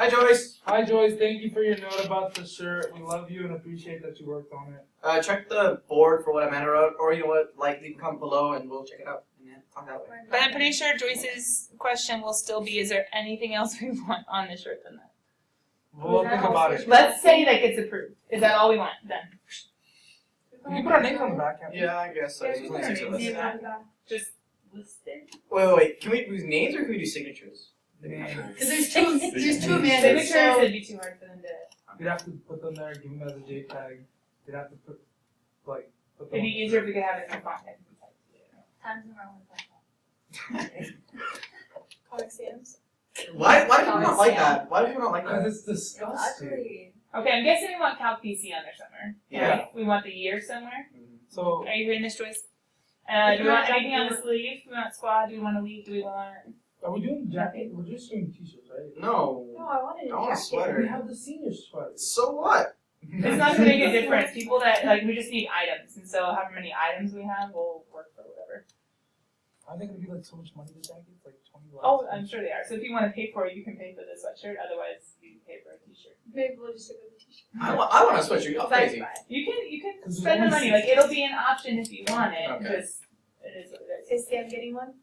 Hi, Joyce. Hi, Joyce. Thank you for your note about the shirt. We love you and appreciate that you worked on it. Check the board for what Amanda wrote, or you know what, like leave a comment below and we'll check it out and then talk that way. But I'm pretty sure Joyce's question will still be, is there anything else we want on the shirt than that? We'll think about it. Let's say that gets approved. Is that all we want? Done. You can put our names on the back, can't we? Yeah, I guess so. Yeah, There's we only can 6 of put our us. names on the back. Just listed. Wait. Can we do names or can we do signatures? Because there's two Amandas, Signatures, so it'd be too hard for them to. We'd have to put them there, give them as a JPEG. We'd have to put them It'd be easier if we could have it in font. times around Comic Sans. Why do people not like that? Why do people not like that? Because it's disgusting. Ugly. Okay, I'm guessing we want CalcBC on there somewhere. Yeah. Right? We want the year somewhere. So, Are you hearing this, Joyce? Do we want anything on the sleeve? Do we want squad? Do we want elite? Do we want? are we doing jacket? We're just doing t-shirts, right? No. No, I wanted a I want a jacket. sweater. We have the senior sweaters. So what? It's not gonna make a difference. People that we just need items, and so however many items we have will work for whatever. I think it'd be like so much money to jackets, like $20. Oh, I'm sure they are. So if you want to pay for it, you can pay for the sweatshirt. Otherwise, you can pay for a t-shirt. Maybe we'll just stick with the t-shirt. I want a sweatshirt. You're That's crazy. fine. You can 'Cause spend the there's money. only Like it'll be an option if you want it. Okay. Just it is what it is. Is Sam getting one?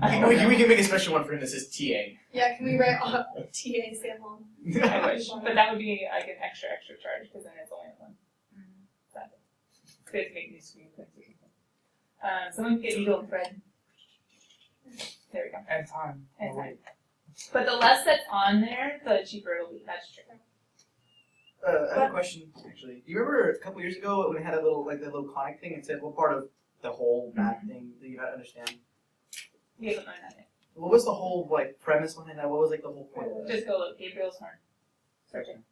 We can make a special one for him that says TA. Yeah, can we write TA Sam on? I wish, but that would be like an extra charge because then it's only one. Sad. They have to make new screen prints or something. Someone can get needle and thread. There we go. And time. And Oh, time. wait. But the less that's on there, the cheaper it'll be. That's true. I have a question, actually. You remember a couple years ago when they had that little conic thing and said what part of the whole math thing do you not understand? We haven't learned that yet. What was the whole premise behind that? What was the whole point of that? Just go look. Gabriel's horn. Searching.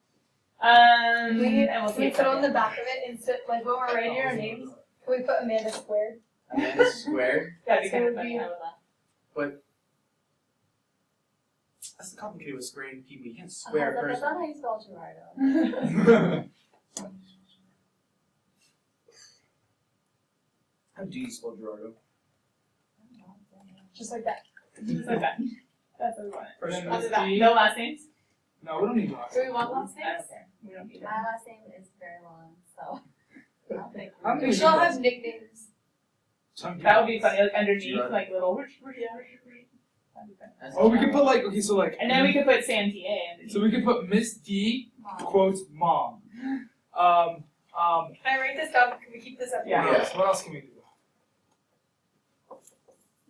We need, and we'll can we see. put on the back of it instead, like when we're writing our names, can we put Amanda squared? Amanda squared. That'd be So kind it of would funny. be- I would laugh. That's the complicated with squaring people. You can't square a That's person. not how you spell Gerardo. How do you spell Gerardo? Just like that. Just like that. That's what we want. First Then name. it's that. D. No last names? No, we don't need last Do we names. want last I don't names? care. We don't need My that. last name is very long, so I don't think I don't think We should all have nicknames. Some That would be people- funny. Like underneath, Gerardo. like little. That'd be funny. That's Oh, we could put okay, And then we could put Sam TA underneath. so we could put Miss D quotes mom. Can I write this down? Can we keep this up? Yeah. What else? What else can we do?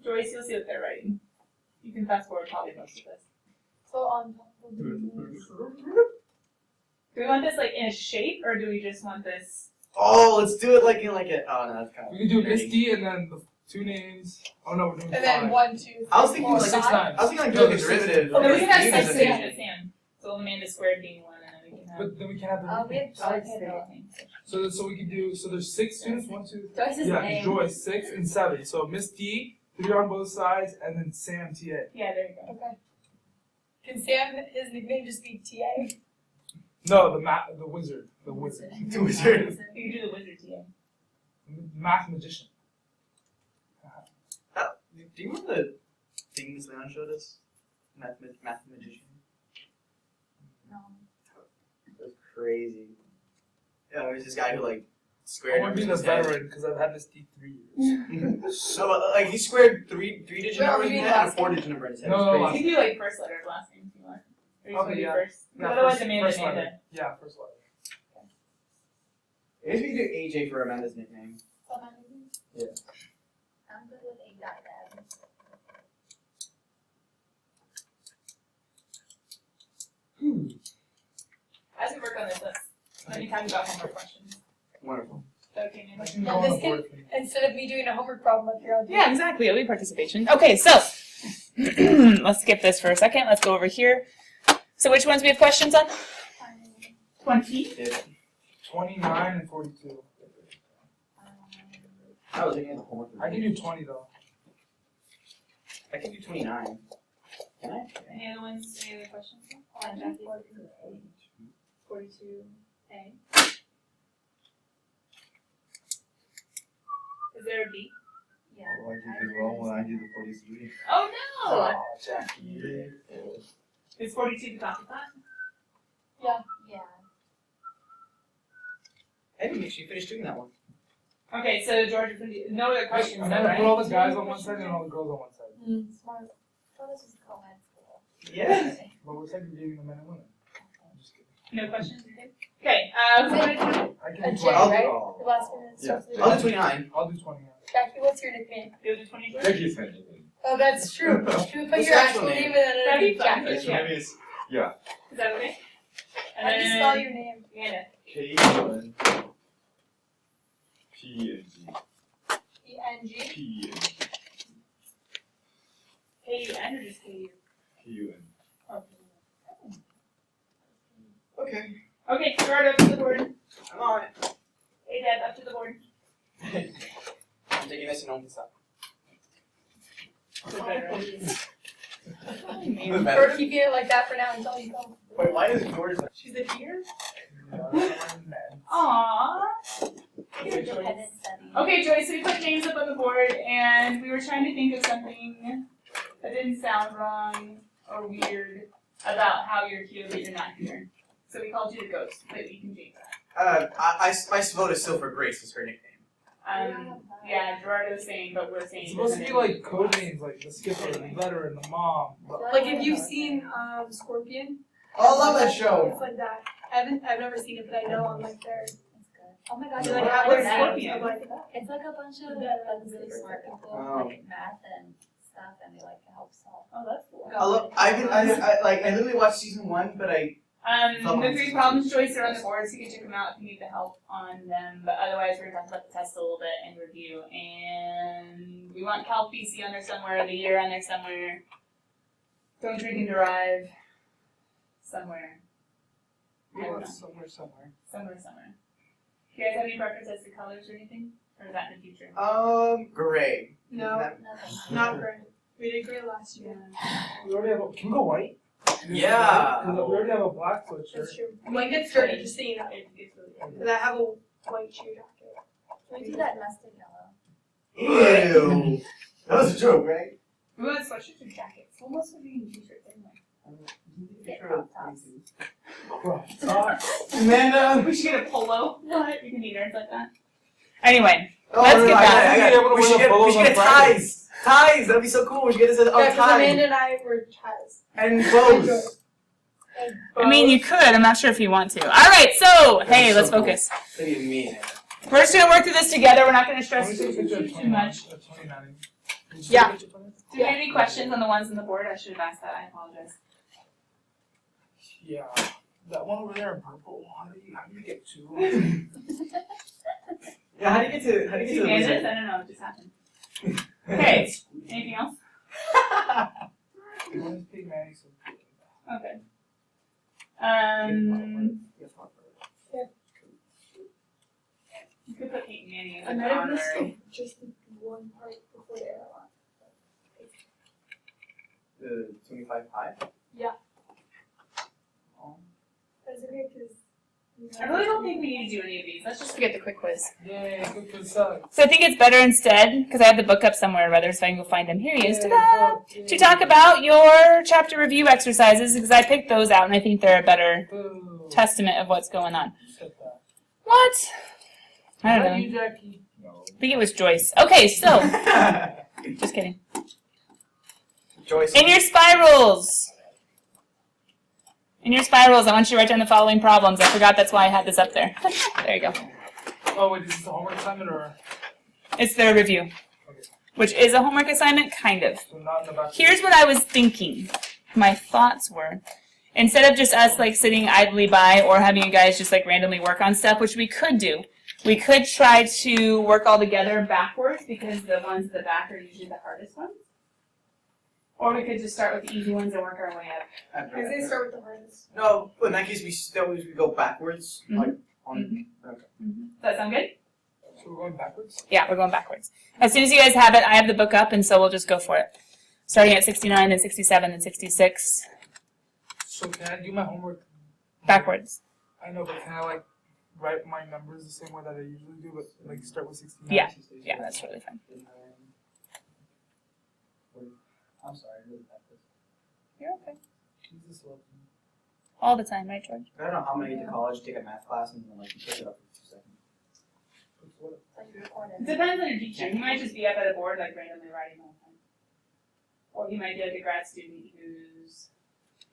Joyce, you'll see what they're writing. You can fast forward probably most of this. So on Do we want this like in a shape, or do we just want this? Oh, let's do it like in like a. Oh no, that's kind of. We could do Miss nerdy. D and then the two names. Oh no, we're doing and then five. 1, 2, 3, I was thinking 4, like 6 5. times. I was thinking like No, doing a there's six. derivative. Oh, of we can have Steve Sam as a Sam. name. Sam. So Amanda squared being one, and then we can have. But then we can have the we have Joyce Joyce's name. so we can do there's 6 students, 1, 2, Joyce's yeah, name. Joyce 6 and 7. So Miss D, 3 on both sides, and then Sam TA. Yeah, there you go. Okay. Can Sam, his nickname just be TA? No, the wizard, The wizard. You can do the wizard TA. math magician. Do you remember the things Leon showed us? Math magician. No. It was crazy. Yeah, it was this guy who I squared want to be numbers the in his head. veteran because I've had Miss D 3 years. So he squared three-digit Wait, are numbers we in his doing head and a last 4-digit number in his head. No, It was no, crazy. You can do like first letter of last name if you want. Or you just want to Okay, do yeah. first. Yeah, Otherwise, first Amanda letter. named it. Yeah, first letter. Maybe we could do AJ for Amanda's nickname. I'm good with A.Dad. As we work on this, let me talk about homework questions. Wonderful. Okay, I Amanda? can Yeah, go on this the board with me. Instead of me doing a homework problem up here, I'll do Yeah, exactly. It'll be participation. Okay, so let's skip this for a second. Let's go over here. So which ones we have questions on? 20. Yeah. 29 and 42. I was looking at the homework. I can do 20 though. I can do 29. Can I? Any other ones? Any other questions? 42A. Is there a B? Yeah. I did it wrong when I did the 43. Oh no! Jackie. Is 42 the top of that? Yeah. I didn't actually finish doing that one. Okay, so George, no other questions, I'm though, gonna right? put all the guys on one side and all the girls on one side. Smart. Well, this is a co-ed school. Yeah. But we're segregating the men and women. I'm just kidding. No questions? Okay, I A can do J, 20. I'll do- right? The last one is Yeah. starts with a I'll J. do 29. I'll do 20 now. Jackie, what's your nickname? you'll do 20, George? Jackie's my nickname. Oh, that's true. Should we put What's your your actual actual name name? and then That'd be fun. Jackie? Actually, Yeah. maybe it's, yeah, Is that okay? How do you spell your name? Amanda. K-U-N P-E-N-G. E-N-G? P-E-N-G. K-U-N or just K-U? K-U-N. Okay. Okay, Gerard, up to the board. I'm on it. Hey, Dad, up to the board. I'm taking this and don't stop. Put that Move Or better. keeping it like that for now until you come. Wait, why is George? She's a deer? Men. Aww. Independent study. Okay, Joyce, so we put names up on the board, and we were trying to think of something that didn't sound wrong or weird about how you're here but you're not here. So we called you the ghost, but you can change that. My vote is still for Grace. Is her nickname. Yeah, Gerardo's saying, but we're saying. It's supposed to be like code names, like the skipper, the veteran, the mom. But Like if you've seen Scorpion, Oh, I love that show. it's like that. I've never seen it, but I know on like their It's good. Oh my gosh, they you like like have how their they're Scorpion? names of like It's like a bunch of really smart people, Oh. like math and stuff, and they like to help solve. Oh, that's cool. I literally watched season 1, but The 3 problems, Joyce, are on the board, so you can check them out if you need the help on them. But otherwise, we're going to talk about the test a little bit and review. And we want CalcBC on there somewhere, the year on there somewhere. Don't drink and drive somewhere. I don't know. somewhere. Somewhere. Do you guys have any preferences to colors or anything? Or is that in the future? gray. no, Nothing. not gray. We did gray last year. We already have a, can we go white? Yeah. Because we already have a black sweatshirt. That's true. Mine gets dirty, just so you know. It's really good. Because I have a white cheer jacket. Can we do that mustard yellow? Ew. That was a joke, right? We want sweatshirts or jackets? Well, most of you in t-shirts anyway. Get crop tops. Crop top. Amanda. We should get a polo. What? You can be nerds like that. Anyway, Oh, Let's no, get I back. got it, I got it. Be able to We wear should the get polos on Friday. ties. Ties. That'd be so cool. We should get this Yeah, because ties Amanda and I were ties. and bows. I mean, you could. I'm not sure if you want to. All right, so, hey, let's focus. That'd be amazing. We're just going to work through this together. We're not going to stress Can we take a picture of too much. 29? Yeah. Do you have any questions on the ones on the board? I should have asked that. I apologize. Yeah. That one over there in purple. How do you get to? Yeah. How do you get to? How do you Two get to the candidates? wizard? I don't know. It just happened. Okay. Anything else? You want to pick Manny some food. Okay. You could put Peyton Manning as I an might have missed honorary. just the one part before the airline. The 25 pie. But it's okay because. I really don't think we need to do any of these. Let's just forget the quick quiz. Yay, good for suck. So I think it's better instead, because I have the book up somewhere rather, so I can go find them. Here he is. Ta-da! To talk about your chapter review exercises, because I picked those out and I think they're a better Boo. testament of what's going on. Who said that? What? I don't Not know. you, Jackie. No. I think it was Joyce. Okay, so, just kidding. Joyce. In your spirals. I want you to write down the following problems. I forgot that's why I had this up there. There you go. Oh, wait, is this a homework assignment or? It's the review, Okay. which is a homework assignment, kind of. So not in the back. Here's what I was thinking. My thoughts were, instead of just us like sitting idly by or having you guys just like randomly work on stuff, which we could do, we could try to work all together backwards because the ones at the back are usually the hardest ones. Or we could just start with the easy ones and work our way up. I say start with the hardest. No, but in that case, we go backwards. Mhm. Like on. Okay. Does that sound good? So we're going backwards? Yeah, we're going backwards. As soon as you guys have it, I have the book up, and so we'll just go for it. Starting at 69, then 67, then 66. So can I do my homework Backwards. I know, but can I like write my numbers the same way that I usually do, but like start with 69? Yeah. Yeah, that's really fun. I'm sorry. I really got this. You're okay. Use the slope. All the time, right, George? I don't know how many get to college, take a math class, and then like you pick it up in 2 seconds. Like you record It it. depends on your teacher. He might just be up at a board like randomly writing the whole time. Or he might be like a grad student who's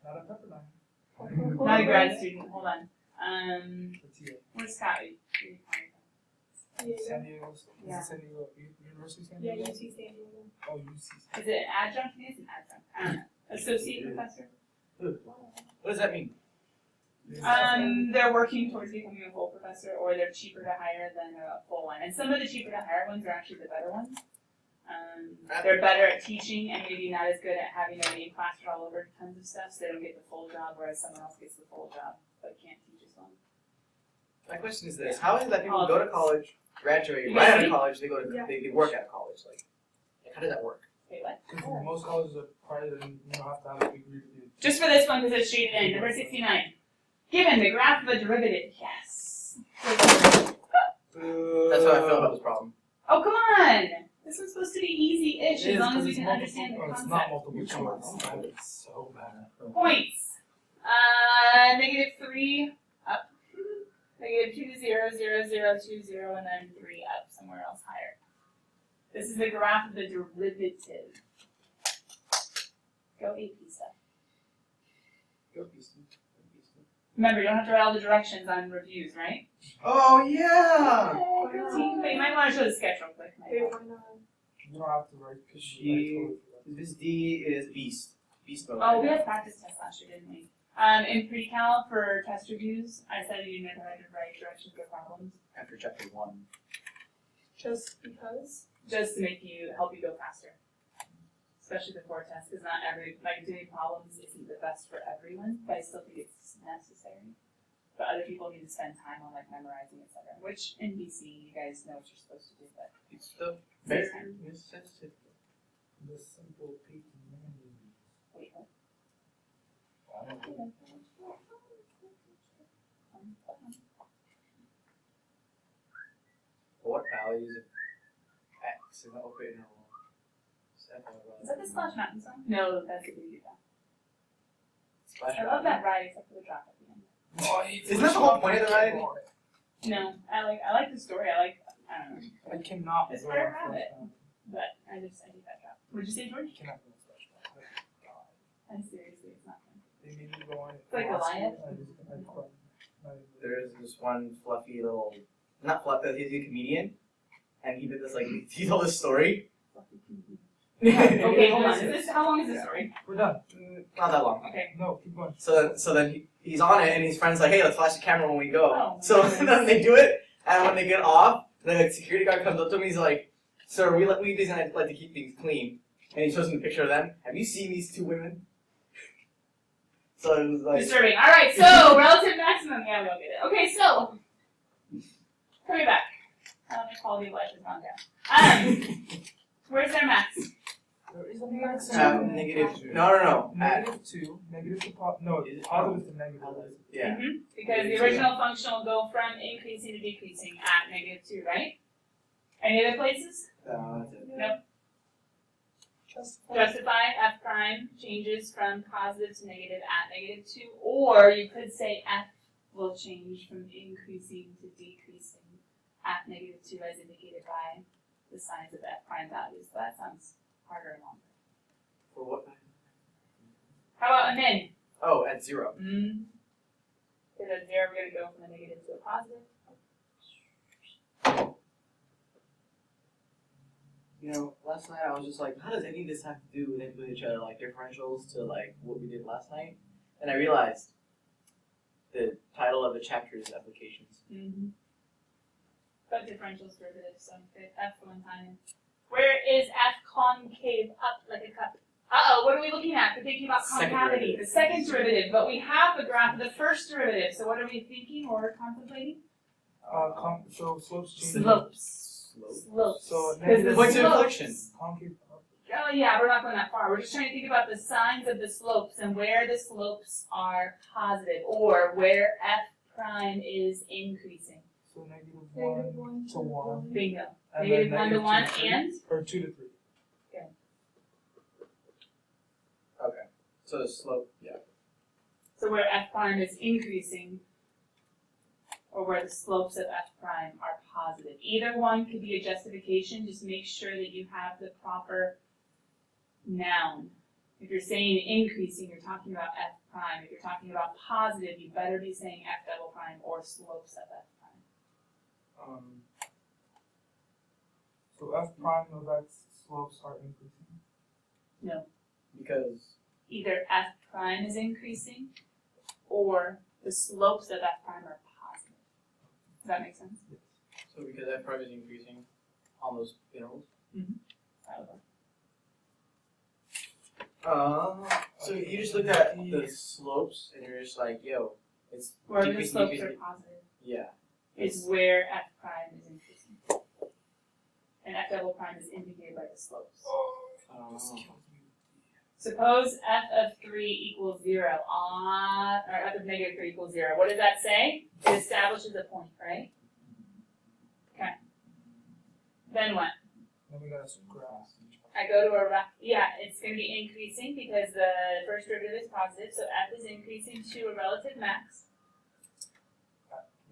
Not a Pepperdine. not a grad student. Hold on. What's he at? Where's Scotty? San Diego. Is Yeah. it San Diego? University of San Yeah, Diego? UC San Diego. Oh, UC. Is it an adjunct? Maybe it's an adjunct. I don't know. Associate professor. What does that mean? They're working towards becoming a full professor, or they're cheaper to hire than a full one. And some of the cheaper to hire ones are actually the better ones. They're better at teaching and maybe not as good at having their name plastered all over tons of stuff, so they don't get the full job, whereas someone else gets the full job but can't teach as well. My question is this: how is it that people go to college, graduate, You right guys out of ready? college, they go to Yeah. they work at college? Like how does that work? Wait, what? Because most colleges are private and you don't have to have a degree to do it. Just for this one, because it's shaded in. Number 69. Given the graph of a derivative. Yes. That's how I feel about this problem. Oh, come on! This one's supposed to be easy-ish It as is, long as 'cause we it's can multiple- understand the oh, It's concept. not multiple You come on. choice. That is so bad. Points. -3 up. -2, 0, 0, 0, 2, 0, and then 3 up somewhere else higher. This is the graph of the derivative. Go AP stuff. Go BC. Remember, you don't have to write all the directions on reviews, right? Oh yeah. But you might want to show the sketch real quick. Wait, why not? You don't have to write because She- This D is beast. Beast mode. Oh, we had practice tests last year, didn't we? In pre-cal for test reviews, I said you never had to write directions or problems, After chapter 1. Just because? just to help you go faster. Especially before test, because not every, like doing problems isn't the best for everyone, but I still think it's necessary. But other people need to spend time on like memorizing, etc. Which in BC, you guys know what you're supposed to do, but It's the Very very necessity. The simple people manual. wait, what? I don't know. What values of X in the open interval? Is that the Splash Mountain song? No, that's the Beauty Song. Splash I love that ride except for the drop at the end. Isn't that the whole point of the ride? No, I like the story. I don't know, I cannot It's go Fire on Rabbit. Flash Mountain. but I hate that drop. What'd you say, George? I cannot go on Flash Mountain. I'm seriously, it's not fun. They made me go on it. It's like Goliath? I cried. There's this one fluffy little, not fluffy, he's a comedian, and he did this like, he told this story. Okay, hold on. How long is this story? We're done. Not that long. Okay. No, keep going. So then he's on it, and his friend's like, hey, let's flash the camera when we go. Oh, So nice. then they do it, and when they get off, the security guard comes up to him, he's like, sir, we just like to keep things clean. And he shows him a picture of them. Have you seen these two women? So it was like, Disturbing. All right. So relative maximum. Yeah, we all get it. Okay. So coming back. My quality of life has gone down. Where's their max? There is a max. negative, no. -2, negative to no, Is it- positive to negative. Yeah. Because the original function will go from increasing to decreasing at -2, right? Any other places? Nope. Justify f prime changes from positive to negative at -2, or you could say f will change from increasing to decreasing at -2 as indicated by the signs of f prime values. So that sounds harder and longer. For what? How about a min? Oh, at 0. Because at 0 we're going to go from a negative to a positive. You know, last night I was just like, how does any of this have to do with each other, like differentials to like what we did last night? And I realized the title of the chapter is applications. But differentials derivatives, so f one time. Where is f concave up like a cup? Uh-oh, what are we looking at? We're thinking about Second concavity, derivative. the second derivative, but we have the graph of the first derivative, so what are we thinking or contemplating? So slopes change. Slopes. Slope. Slopes. So 'Cause the negative- Points of slopes- inflection. Concave. Oh yeah, we're not going that far. We're just trying to think about the signs of the slopes and where the slopes are positive or where f prime is increasing. So -1 to 1. Bingo. And Negative then 1 to 1 -2 to 3. and? Or 2 to 3. Okay. So the slope, yeah. So where f prime is increasing, or where the slopes of f prime are positive. Either one could be a justification, just make sure that you have the proper noun. If you're saying increasing, you're talking about f prime. If you're talking about positive, you better be saying f double prime or slopes of f prime. So f prime of x slopes are increasing. No. Because Either f prime is increasing, or the slopes of f prime are positive. Does that make sense? so because f prime is increasing on those intervals. So you just looked at the slopes and you're just like, yo, it's Wherever the decreasing, slopes decreasing. are positive Yeah. is where f prime is increasing. And f double prime is indicated by the slopes. Suppose f of 3 equals 0 or f of negative 3 equals 0. What does that say? It establishes a point, right? Okay. Then what? Then we got a graph. I go to a it's going to be increasing because the first derivative is positive, so f is increasing to a relative max.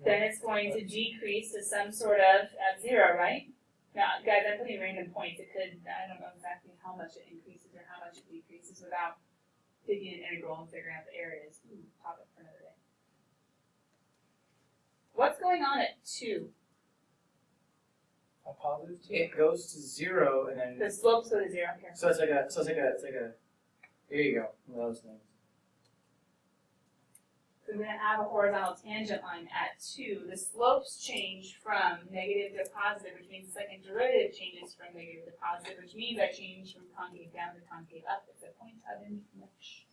Then it's going to decrease to some sort of f0, right? Now, guys, I'm putting random points. It could, I don't know exactly how much it increases or how much it decreases without taking an integral and figuring out the areas. Ooh, topic for another day. What's going on at 2? A positive 2? It goes to 0 and then The slopes go to 0 here. so it's like a there you go. One of those things. So we're going to have a horizontal tangent line at 2. The slopes change from negative to positive, which means the second derivative changes from negative to positive, which means I change from concave down to concave up. It's a point of inflection.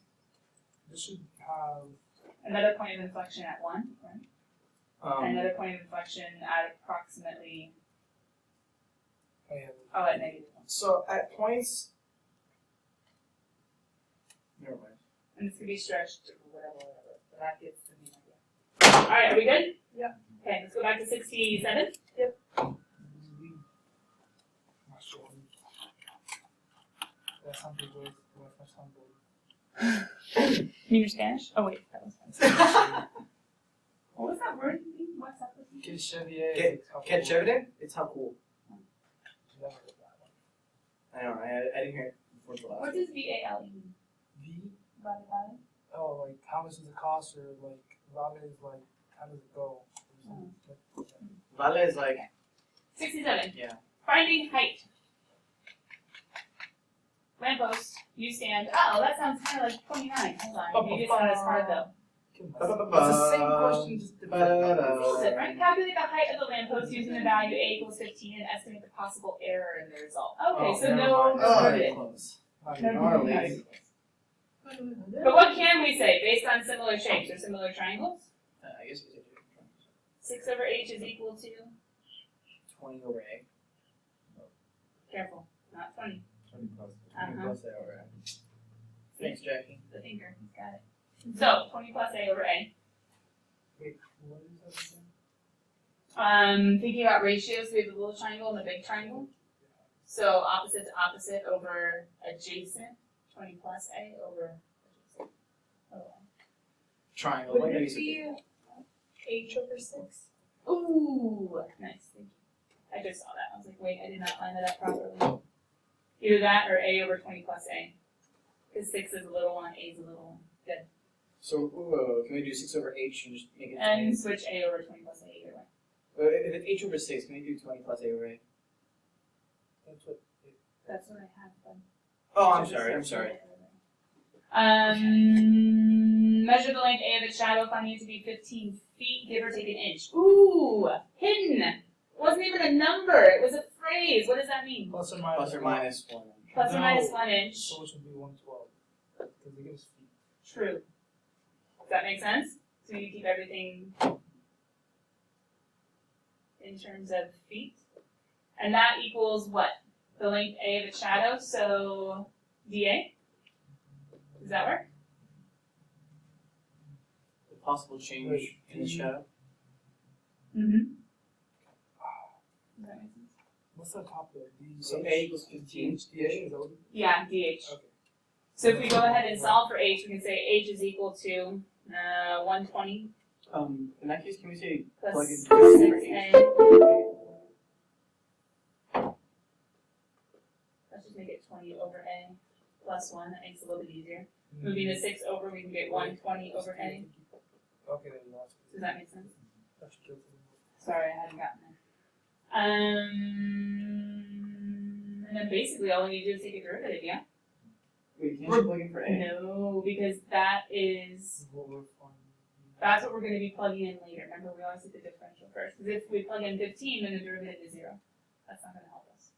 This should have Another point of inflection at 1, right? Another point of inflection at approximately, at negative 1. So at points never mind. And it's going to be stretched to whatever. So that gets the main idea. Alright, are we good? Yeah. Okay, let's go back to 67. not sure. That's something good. That's something. You mean your Spanish? Oh wait, that was Spanish. What was that word? What's up with you? Get Chevier. Catch evident? It's how cool. Never heard that one. I know, I didn't hear it before the last. What does VALE mean? V? Vale, vale? Oh, like how much does it cost, or like Vale is like how does it go? Or something. Vale is like 67. yeah. Finding height. Lamppost, you stand. Oh, that sounds kind of like 29. Hold on. Maybe it's not as hard though. It's the same question, just different. This is different. Calculate the height of the lamppost using the value a equals 15 and estimate the possible error in the result. Okay, so no derivative. Close. No Gnarly. derivative. But what can we say based on similar shapes or similar triangles? I guess we could do 6 over h is equal to, 20 over a. careful, not 20. 20 plus. 20 plus a over a. Thanks, Jackie. The finger, he's got it. So, 20 plus a over a. Wait, what is that again? Thinking about ratios, we have the little triangle and the big triangle. So opposite to opposite over adjacent, 20 plus a over adjacent. Oh. Triangle. Would What it is be h over 6? Ooh, nice, thank you. I just saw that. I was like, wait, I did not line that up properly. Either that or a over 20 plus a. Because 6 is a little one, a is a little one. Good. So can we do 6 over h and just make it 20? And switch a over 20 plus a either way. If it's h over 6, can we do 20 plus a over a? That's what. That's what I have done. Oh, I'm sorry. Measure the length A of its shadow, finding it to be 15 feet, give or take an inch. Ooh, hidden. It wasn't even a number. It was a phrase. What does that mean? Plus or minus. Plus or minus 1. Plus or No. minus 1 inch. So it should be 112. Because they give us feet. True. Does that make sense? So you keep everything in terms of feet. And that equals what? The length A of its shadow, so dA? Does that work? The possible change Wait, in the shadow. Mm-hmm. Does that make sense? What's the top there? So a equals 15. DH is over? Yeah, dH. Okay. So if we go ahead and solve for h, we can say h is equal to 120 In that case, can we say plus plug in 6a. Let's just make it 20 over a plus 1. That makes it a little bit easier. Moving the 6 over, we can get 120 over a. Okay, then you lost it. Does that make sense? That's good. Sorry, I hadn't gotten there. And then basically all we need to do is take a derivative, yeah? Wait, can't you plug in for a? No, because that's what we're going to be plugging in later. Remember, we always do the differential first. Because if we plug in 15, then the derivative is 0. That's not going to help us.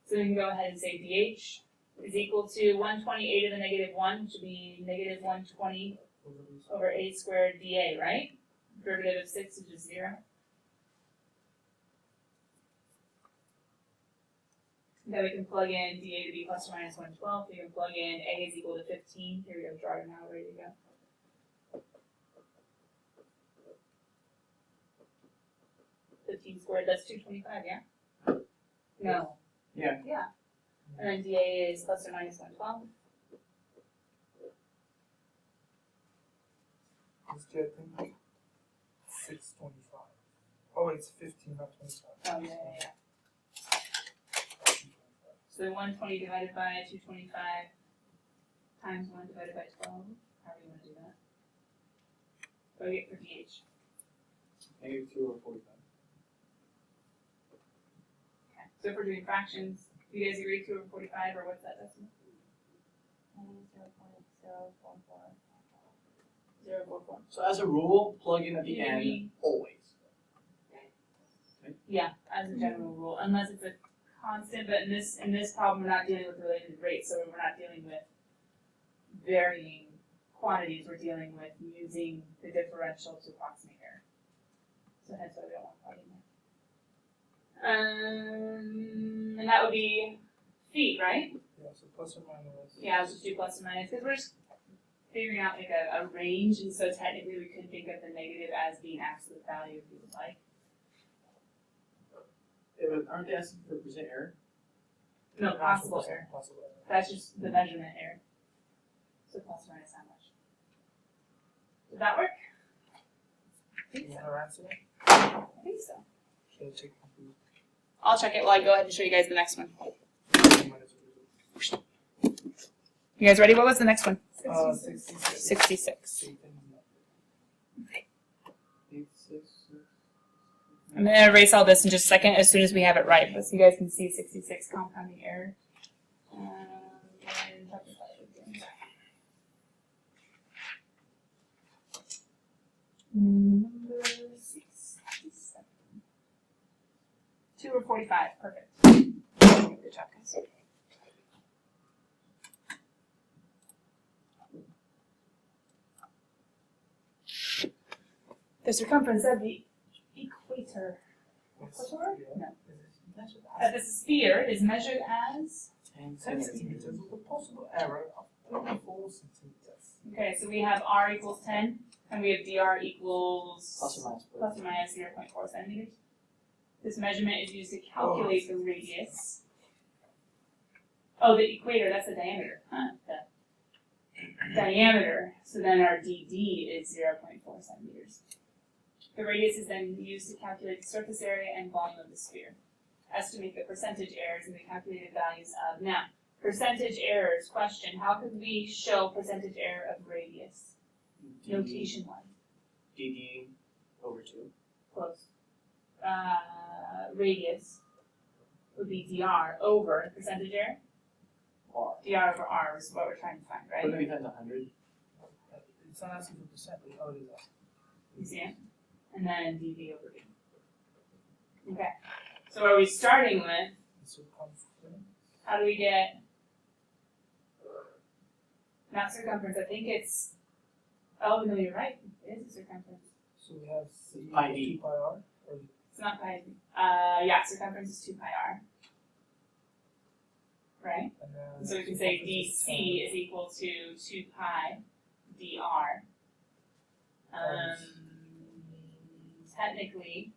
So we can go ahead and say dH is equal to 128 to the negative 1, which would be negative 120 over a squared dA, right? Derivative of 6 is just 0. Then we can plug in dA to be plus or minus 112. We can plug in a is equal to 15. Here we go, draw it now, ready to go. Squared, that's 225, yeah? No. Yeah. Yeah. And then dA is plus or minus 112. Let's get 625. Oh, it's 15, not 25. Oh, yeah. So 120 divided by 225 times 1 divided by 12. However you want to do that. What do we get for dH? Negative 2 over 45. Okay. So if we're doing fractions, do you guys agree 2 over 45 or what's that decimal? 0.044. So as a rule, plug in at the end always. Yeah, as a general rule, unless it's a constant. But in this problem, we're not dealing with related rates, so we're not dealing with varying quantities. We're dealing with using the differential to approximate error. So hence why we don't want to plug in there. And that would be feet, right? Yeah, so plus or minus. Yeah, let's just do plus or minus because we're just figuring out like a range, and so technically we could think of the negative as being absolute value if you would like. Aren't they asking for percent error? No, possible error. Possible error. That's just the measurement error. So plus or minus how much? Does that work? I think You so. want our answer? I think so. Should I check the I'll check it while I go ahead and show you guys the next one. You guys ready? What was the next one? 66. 66. I'm going to erase all this in just a second as soon as we have it right, but so you guys can see 66 compounding error. Number 67. 2 over 45. Perfect. Good job, guys. The circumference of the equator. What's the word? No. The sphere is measured as. 10 centimeters with a possible error of 34 centimeters. Okay, so we have r equals 10, and we have dr equals Plus or minus 0.4 centimeters. This measurement is used to calculate the radius. Oh, the equator, that's the diameter. Huh? The diameter. So then our dd is 0.4 centimeters. The radius is then used to calculate the surface area and volume of the sphere. Estimate the percentage errors in the calculated values of. Now, percentage errors, question, how could we show percentage error of radius? Notation-wise. dd over 2. Close. Radius would be dr over percentage error. R. Dr over r is what we're trying to find, What right? do we times 100? It's not asking for percent, but how it is asking. You see it? And then dv over d. Okay. So what are we starting with? The circumference. How do we get, not circumference, I think it's, oh no, you're right, it is a circumference. So we have C Pi equals d. 2 pi r. Or It's not pi, yeah, circumference is 2 pi r. Right? and then So we can say circumference is dc is equal to 2 pi dr. Technically,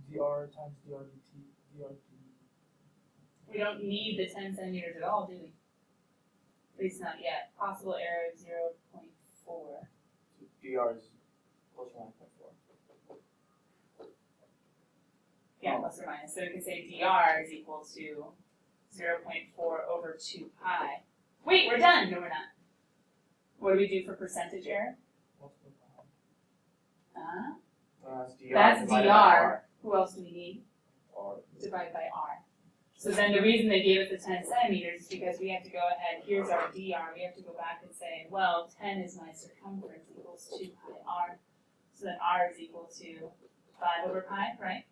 10 dr times dr dt. Dr we don't need the 10 centimeters at all, do we? At least not yet. Possible error of 0.4. dr is plus or minus 0.4. Yeah, plus or minus. So we can say dr is equal to 0.4 over 2 pi. Wait, we're done! No, we're not. What do we do for percentage error? That's divided by dr. r. Who else do we need? R. Divided by r. So then the reason they gave us the 10 centimeters is because we have to go ahead, here's our dr, we have to go back and say, well, 10 is my circumference equals 2 pi r. So then r is equal to 5 over pi, right?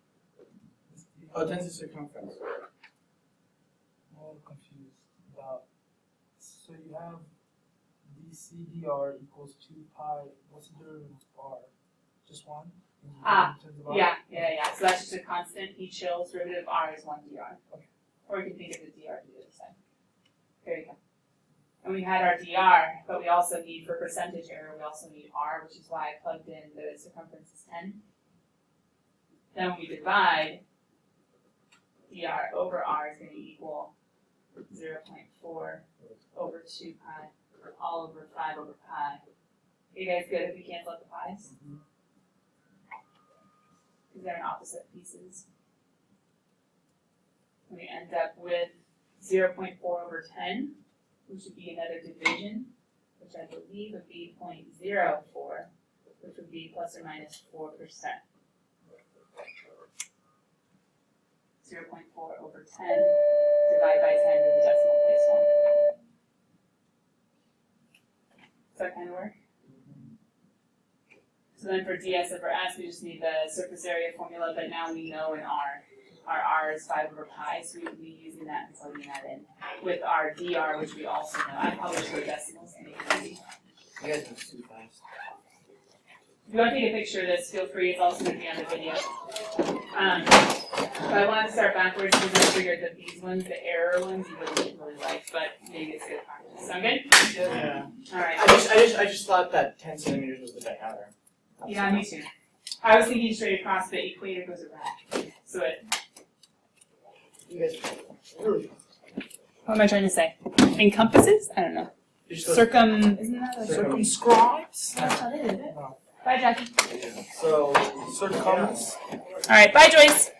Oh, 10 is the circumference. I'm a little confused about. So you have dCdr equals 2 pi. What's the derivative of r? Just 1? Ah, In terms of r? Yeah. So that's just a constant. Each shell's derivative of r is 1 dr. Okay. Or you can think of the dr to the other side. There you go. And we had our dr, but we also need, for percentage error, we also need r, which is why I plugged in the circumference is 10. Then when we divide, dr over r is going to equal 0.4 over 2 pi, all over 5 over pi. Are you guys good if we cancel out the pi's? Because they're in opposite pieces. And we end up with 0.4 over 10, which would be another division, which I believe would be 0.04, which would be plus or minus 4%. 0.4 over 10 divided by 10 with the decimal place 1. Does that kind of work? So then for ds over s, we just need the surface area formula, but now we know in r. Our r is 5 over pi, so we would be using that and plugging that in. With our dr, which we also know. I probably show decimals to make it easy. You guys move too fast. If you want to take a picture of this, feel free. It's also going to be on the video. But I want to start backwards because I figured that these ones, the error ones, you wouldn't really like, but maybe it's good practice. Sound good? Yeah. All right. I just thought that 10 centimeters was the diameter. Yeah, me too. I was thinking straight across, but equator goes around. So it. You guys are really What am I trying to say? Encompasses? I don't know. Isn't that like Circumscribes? That's how they did it. No. Bye, Jackie. So, Circums? All right, bye, Joyce.